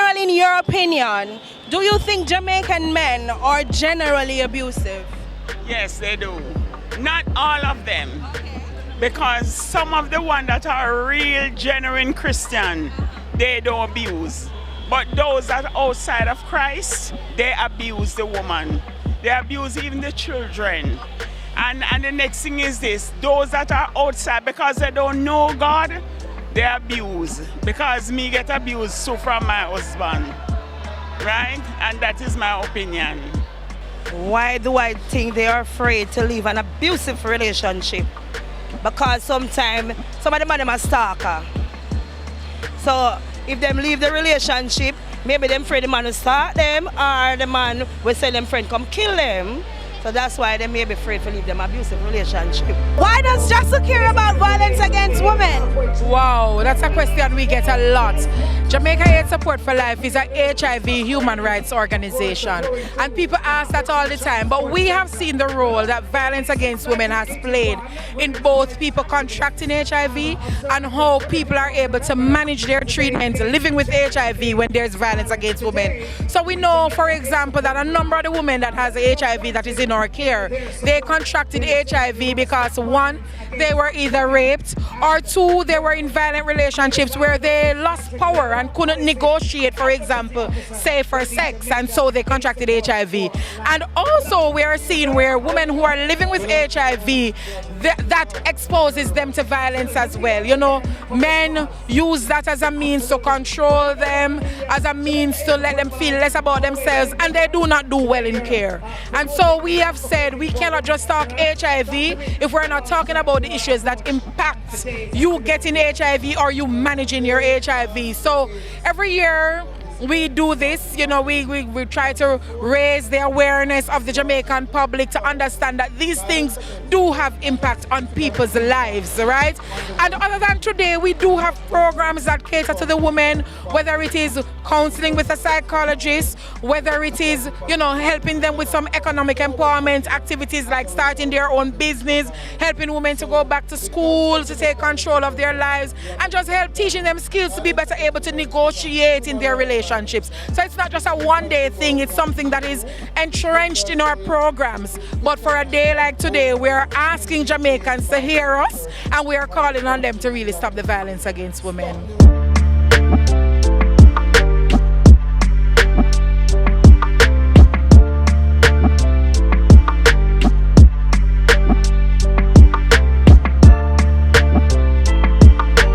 general, in your opinion, do you think Jamaican men are generally abusive? Yes, they do. Not all of them. Okay. Because some of the ones that are real, genuine Christian, they don't abuse. But those that are outside of Christ, they abuse the woman. They abuse even the children. And the next thing is this, those that are outside because they don't know God, they abuse. Because me get abused so from my husband. Right? And that is my opinion. Why do I think they are afraid to leave an abusive relationship? Because sometimes some of them are a stalker. So if them leave the relationship, maybe them afraid the man will start them, or the man will say them friend come kill them. So that's why they may be afraid to leave them abusive relationship. Why does JASL care about violence against women? Wow, that's a question we get a lot. Jamaica AIDS Support for Life is a HIV human rights organization, and people ask that all the time, but we have seen the role that violence against women has played in both people contracting HIV and how people are able to manage their treatment living with HIV when there's violence against women. So we know, for example, that a number of the women that has HIV that is in our care, they contracted HIV because one, they were either raped, or two, they were in violent relationships where they lost power and couldn't negotiate, for example, safer sex, and so they contracted HIV. And also we are seeing where women who are living with HIV, that exposes them to violence as well. You know, men use that as a means to control them, as a means to let them feel less about themselves, and they do not do well in care. And so we have said we cannot just talk HIV if we're not talking about the issues that impact you getting HIV or you managing your HIV. So every year we do this, you know, we try to raise the awareness of the Jamaican public to understand that these things do have impact on people's lives, right? And other than today, we do have programs that cater to the women, whether it is counseling with a psychologist, whether it is, you know, helping them with some economic empowerment activities like starting their own business, helping women to go back to school, to take control of their lives, and just help teaching them skills to be better able to negotiate in their relationships. So it's not just a one-day thing, it's something that is entrenched in our programs. But for a day like today, we're asking Jamaicans to hear us, and we are calling on them to really stop the violence against women.